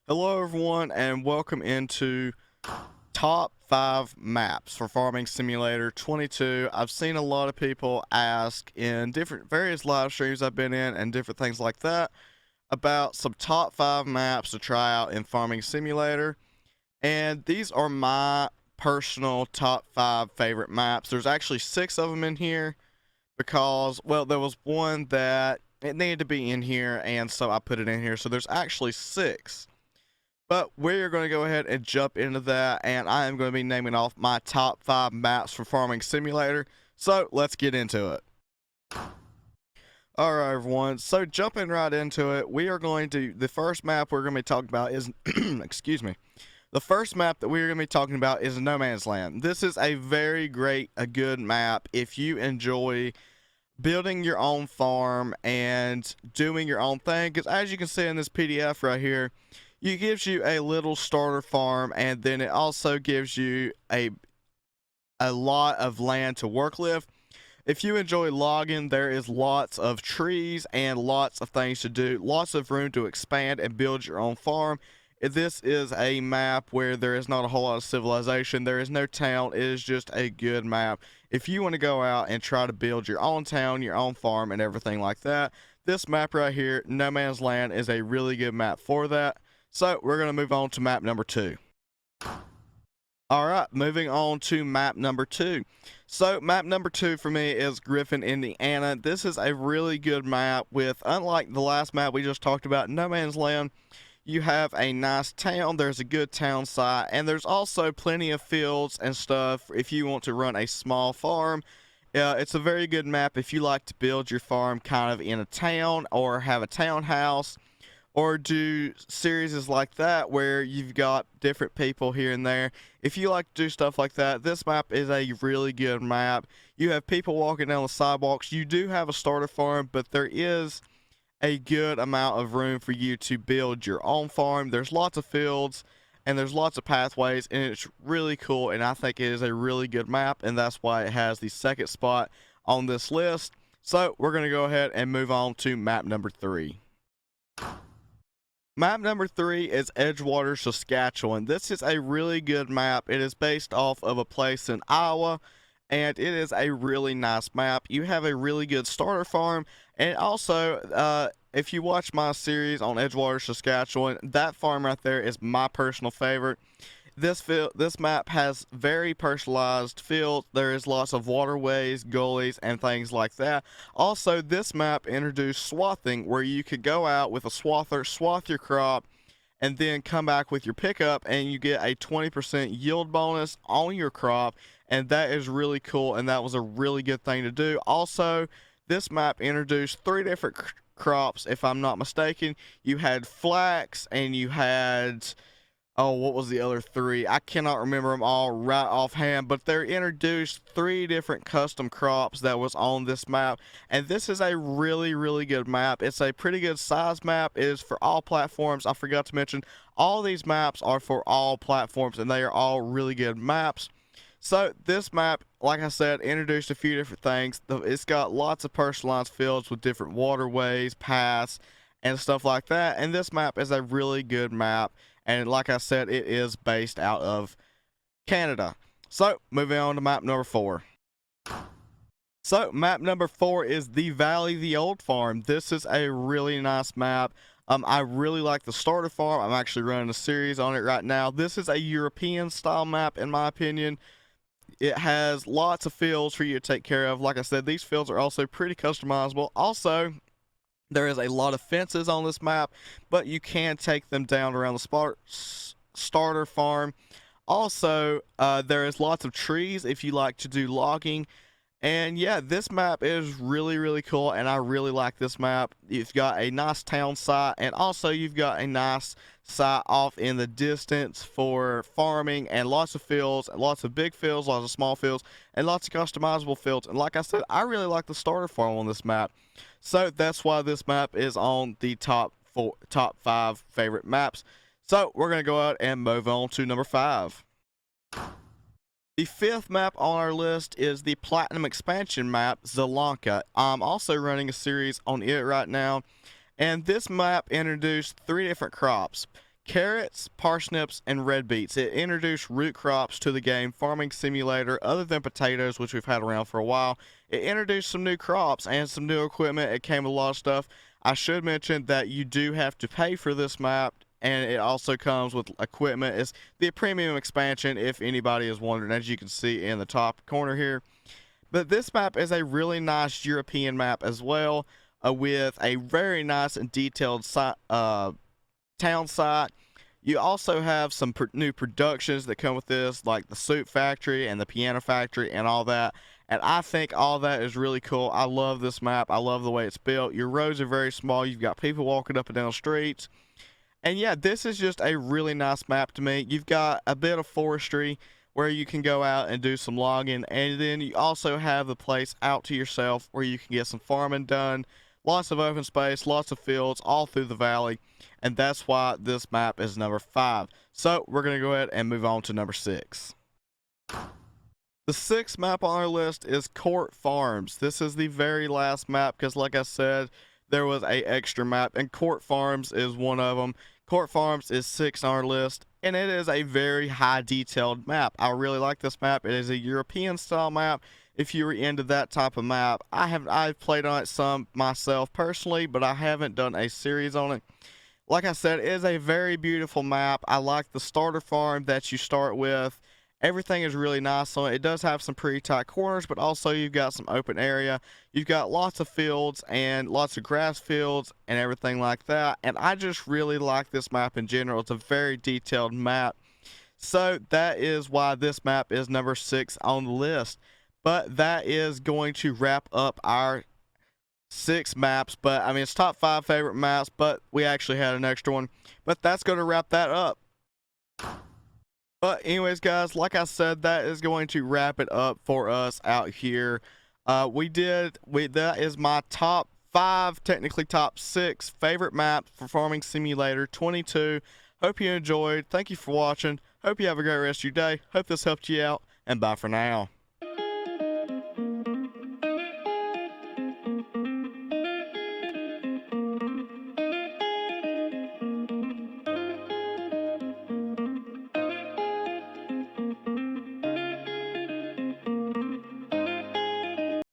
Hello, everyone, and welcome into top 5 maps for Farming Simulator 22. I've seen a lot of people ask in various live streams I've been in and different things like that about some top 5 maps to try out in Farming Simulator, and these are my personal top 5 favorite maps. There's actually 6 of them in here because, well, there was one that it needed to be in here, and so I put it in here. So there's actually 6. But we're going to go ahead and jump into that, and I am going to be naming off my top 5 maps for Farming Simulator. So let's get into it. Alright, everyone. So jumping right into it, the first map we're going to be talking about is, excuse me. The first map that we're going to be talking about is No Man's Land. This is a very good map if you enjoy building your own farm and doing your own thing. Because as you can see in this PDF right here, it gives you a little starter farm, and then it also gives you a lot of land to work with. If you enjoy logging, there is lots of trees and lots of things to do, lots of room to expand and build your own farm. This is a map where there is not a whole lot of civilization. There is no town. It is just a good map. If you want to go out and try to build your own town, your own farm, and everything like that, this map right here, No Man's Land, is a really good map for that. So we're going to move on to map number 2. Alright, moving on to map number 2. So map number 2 for me is Griffin, Indiana. This is a really good map with, unlike the last map we just talked about, No Man's Land, you have a nice town, there's a good town site, and there's also plenty of fields and stuff if you want to run a small farm. It's a very good map if you like to build your farm kind of in a town or have a townhouse, or do series like that where you've got different people here and there. If you like to do stuff like that, this map is a really good map. You have people walking down the sidewalks. You do have a starter farm, but there is a good amount of room for you to build your own farm. There's lots of fields and there's lots of pathways, and it's really cool, and I think it is a really good map, and that's why it has the second spot on this list. So we're going to go ahead and move on to map number 3. Map number 3 is Edgewater, Saskatchewan. This is a really good map. It is based off of a place in Iowa, and it is a really nice map. You have a really good starter farm, and also, if you watch my series on Edgewater, Saskatchewan, that farm right there is my personal favorite. This map has very personalized fields. There is lots of waterways, gullies, and things like that. Also, this map introduced swathing, where you could go out with a swather, swath your crop, and then come back with your pickup, and you get a 20% yield bonus on your crop, and that is really cool, and that was a really good thing to do. Also, this map introduced 3 different crops, if I'm not mistaken. You had flax, and you had... oh, what was the other 3? I cannot remember them all right offhand, but they introduced 3 different custom crops that was on this map, and this is a really good map. It's a pretty good size map. It is for all platforms. I forgot to mention, all these maps are for all platforms, and they are all really good maps. So this map, like I said, introduced a few different things. It's got lots of personalized fields with different waterways, paths, and stuff like that, and this map is a really good map. And like I said, it is based out of Canada. So, moving on to map number 4. So, map number 4 is the Valley, the Old Farm. This is a really nice map. I really like the starter farm. I'm actually running a series on it right now. This is a European style map, in my opinion. It has lots of fields for you to take care of. Like I said, these fields are also pretty customizable. Also, there is a lot of fences on this map, but you can take them down around the starter farm. Also, there is lots of trees if you like to do logging. And yeah, this map is really cool, and I really like this map. You've got a nice town site, and also you've got a nice site off in the distance for farming, and lots of fields, lots of big fields, lots of small fields, and lots of customizable fields. And like I said, I really like the starter farm on this map. So that's why this map is on the top 5 favorite maps. So we're going to go out and move on to number 5. The 5th map on our list is the Platinum Expansion map, Zelonka. I'm also running a series on it right now, and this map introduced 3 different crops: carrots, parsnips, and red beets. It introduced root crops to the game farming simulator other than potatoes, which we've had around for a while. It introduced some new crops and some new equipment. It came with a lot of stuff. I should mention that you do have to pay for this map, and it also comes with equipment. It's the premium expansion, if anybody is wondering, as you can see in the top corner here. But this map is a really nice European map as well, with a very nice and detailed town site. You also have some new productions that come with this, like the soup factory and the piano factory and all that. And I think all that is really cool. I love this map. I love the way it's built. Your roads are very small. You've got people walking up and down the streets. And yeah, this is just a really nice map to me. You've got a bit of forestry where you can go out and do some logging. And then you also have the place out to yourself where you can get some farming done. Lots of open space, lots of fields all through the valley. And that's why this map is number 5. So we're going to go ahead and move on to number 6. The 6th map on our list is Court Farms. This is the very last map because, like I said, there was a extra map, and Court Farms is one of them. Court Farms is 6 on our list, and it is a very high detailed map. I really like this map. It is a European style map. If you were into that type of map, I've played on it some myself personally, but I haven't done a series on it. Like I said, it is a very beautiful map. I like the starter farm that you start with. Everything is really nice on it. It does have some pretty tight corners, but also you've got some open area. You've got lots of fields and lots of grass fields and everything like that. And I just really like this map in general. It's a very detailed map. So that is why this map is number 6 on the list. But that is going to wrap up our 6 maps. But I mean, it's top 5 favorite maps, but we actually had an extra one. But that's going to wrap that up. But anyways, guys, like I said, that is going to wrap it up for us out here. That is my top 5, technically top 6 favorite maps for Farming Simulator 22. Hope you enjoyed. Thank you for watching. Hope you have a great rest of your day. Hope this helped you out, and bye for now.